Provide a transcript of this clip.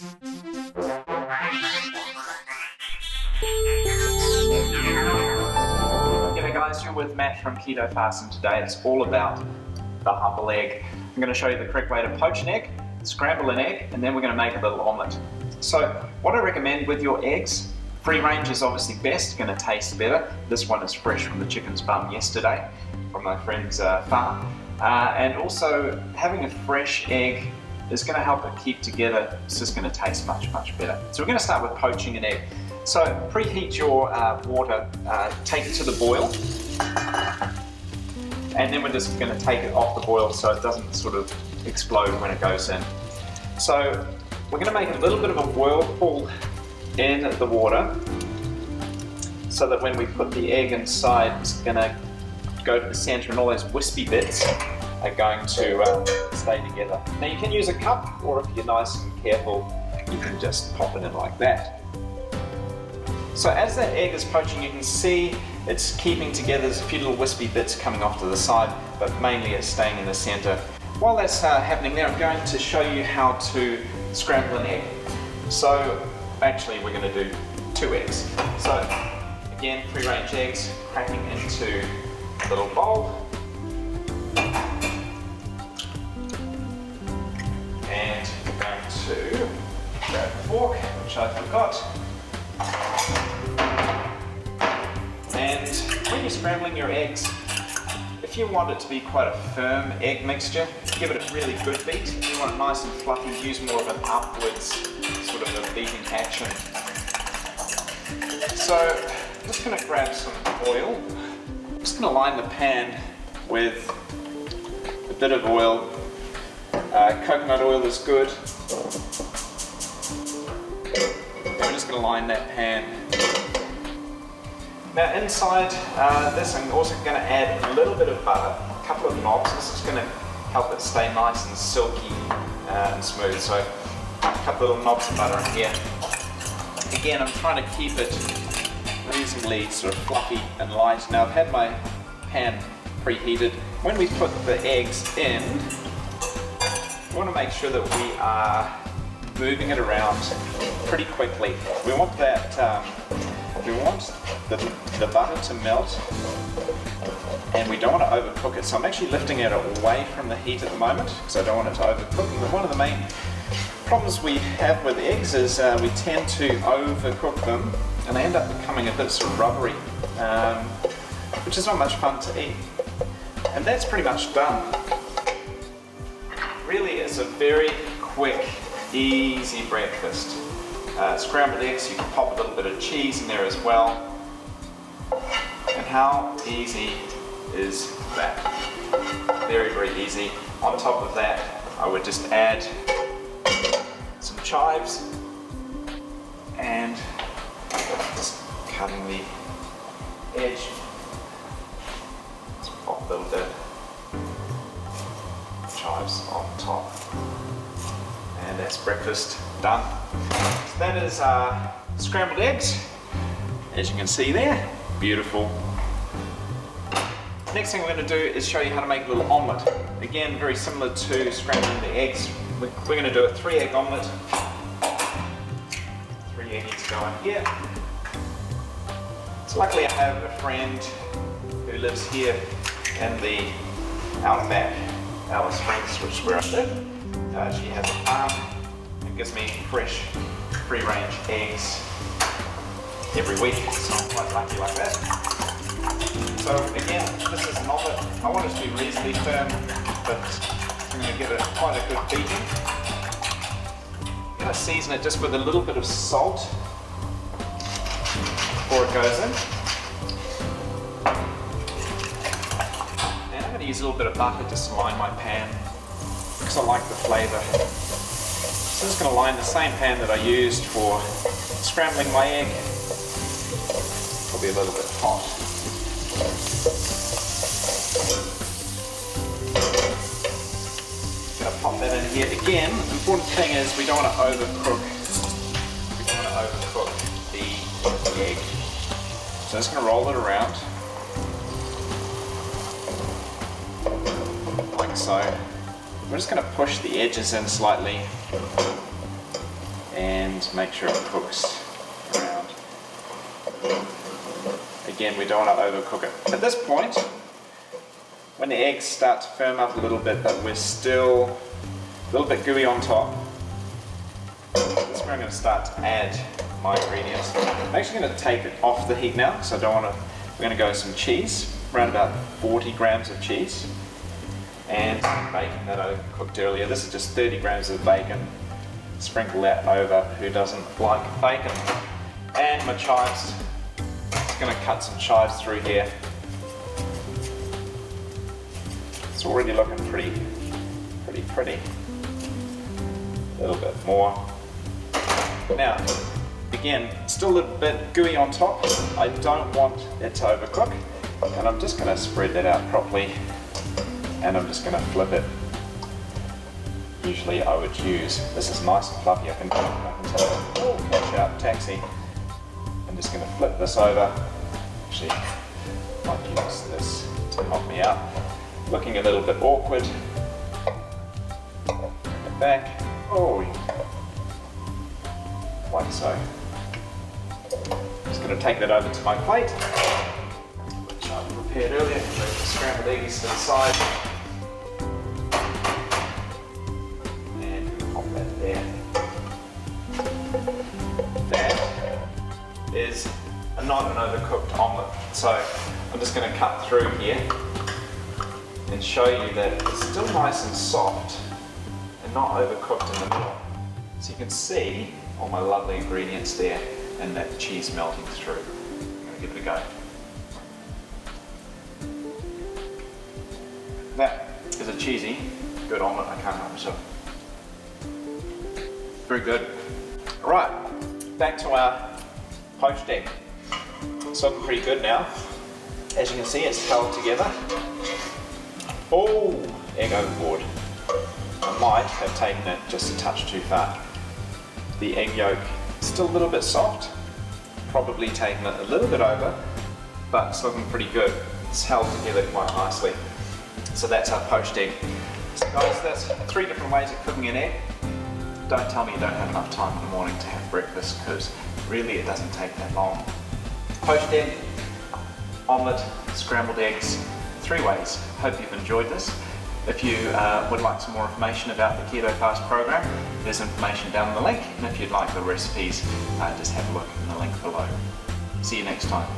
G'day guys, you're with Matt from KETOFAST, and today it's all about the humble egg. I'm going to show you the correct way to poach an egg, scramble an egg, and then we're going to make a little omelette. So what I recommend with your eggs, free range is obviously best, going to taste better. This one is fresh from the chicken's bum yesterday from my friend's farm. And also having a fresh egg is going to help it keep together. It's just going to taste much better. So we're going to start with poaching an egg. So preheat your water, take it to the boil, and then we're just going to take it off the boil so it doesn't sort of explode when it goes in. So we're going to make a little bit of a whirlpool in the water so that when we put the egg inside, it's going to go to the center and all those wispy bits are going to stay together. Now you can use a cup, or if you're nice and careful, you can just pop it in like that. So as that egg is poaching, you can see it's keeping together. There's a few little wispy bits coming off to the side, but mainly it's staying in the center. While that's happening there, I'm going to show you how to scramble an egg. So actually we're going to do 2 eggs. So again, free range eggs, cracking into a little bowl. And we're going to grab a fork, which I forgot. And when you're scrambling your eggs, if you want it to be quite a firm egg mixture, give it a really good beat. If you want it nice and fluffy, use more of an upwards sort of a beating action. So I'm just going to grab some oil. I'm just going to line the pan with a bit of oil. Coconut oil is good. And we're just going to line that pan. Now inside this, I'm also going to add a little bit of butter, a couple of knobs. This is going to help it stay nice and silky and smooth. So a couple of little knobs of butter in here. Again, I'm trying to keep it reasonably sort of fluffy and light. Now I've had my pan preheated. When we put the eggs in, we want to make sure that we are moving it around pretty quickly. We want that. We want the butter to melt, and we don't want to overcook it. So I'm actually lifting it away from the heat at the moment because I don't want it to overcook. But one of the main problems we have with eggs is we tend to overcook them, and they end up becoming a bit sort of rubbery, which is not much fun to eat. And that's pretty much done. Really, it's a very quick, easy breakfast. Scrambled eggs, you can pop a little bit of cheese in there as well. And how easy is that? Very easy. On top of that, I would just add some chives and just cutting the edge. Let's pop a little bit of chives on top. And that's breakfast done. So that is scrambled eggs, as you can see there. Beautiful. Next thing we're going to do is show you how to make a little omelette. Again, very similar to scrambling the eggs. We're going to do a 3-egg omelette. 3 eggs go in here. So luckily I have a friend who lives here in the outback, Alice Springs, which is where I live. She has a farm and gives me fresh, free-range eggs every week, so I'm quite lucky like that. So again, this is an omelette. I want it to be reasonably firm, but I'm going to give it quite a good beating. I'm going to season it just with a little bit of salt before it goes in. And I'm going to use a little bit of butter just to line my pan, because I like the flavour. So I'm just going to line the same pan that I used for scrambling my egg. It'll be a little bit hot. Going to pop that in here. Again, the important thing is we don't want to overcook. We don't want to overcook the egg. So I'm just going to roll it around like so. We're just going to push the edges in slightly. and make sure it cooks around. Again, we don't want to overcook it. At this point, when the eggs start to firm up a little bit, but we're still a little bit gooey on top, that's where I'm going to start to add my ingredients. I'm actually going to take it off the heat now, so I don't want to. We're going to go with some cheese, around about 40 grams of cheese, and bacon that I cooked earlier. This is just 30 grams of bacon. Sprinkle that over. Who doesn't like bacon? And my chives. Just going to cut some chives through here. It's already looking pretty. A little bit more. Now, again, still a little bit gooey on top. I don't want it to overcook, and I'm just going to spread that out properly, and I'm just going to flip it. Usually I would use, this is nice and fluffy, I can tell, oh, catch out, taxi. I'm just going to flip this over. Actually, I might use this to help me out. Looking a little bit awkward. Get back. Oh, like so. Just going to take that over to my plate, which I prepared earlier. Move the scrambled eggs to the side. And pop that there. That is not an overcooked omelette. So I'm just going to cut through here and show you that it's still nice and soft and not overcooked in the middle. So you can see all my lovely ingredients there and that cheese melting through. I'm going to give it a go. That is a cheesy, good omelette, I can't help myself. Very good. Alright, back to our poached egg. It's looking pretty good now. As you can see, it's held together. Oh, egg overboard. I might have taken it just a touch too far. The egg yolk is still a little bit soft, probably taken it a little bit over, but it's looking pretty good. It's held together quite nicely. So that's our poached egg. So guys, that's 3 different ways of cooking an egg. Don't tell me you don't have enough time in the morning to have breakfast, because really it doesn't take that long. Poached egg, omelette, scrambled eggs, 3 ways. Hope you've enjoyed this. If you would like some more information about the KETOFAST program, there's information down in the link, and if you'd like the recipes, just have a look in the link below. See you next time.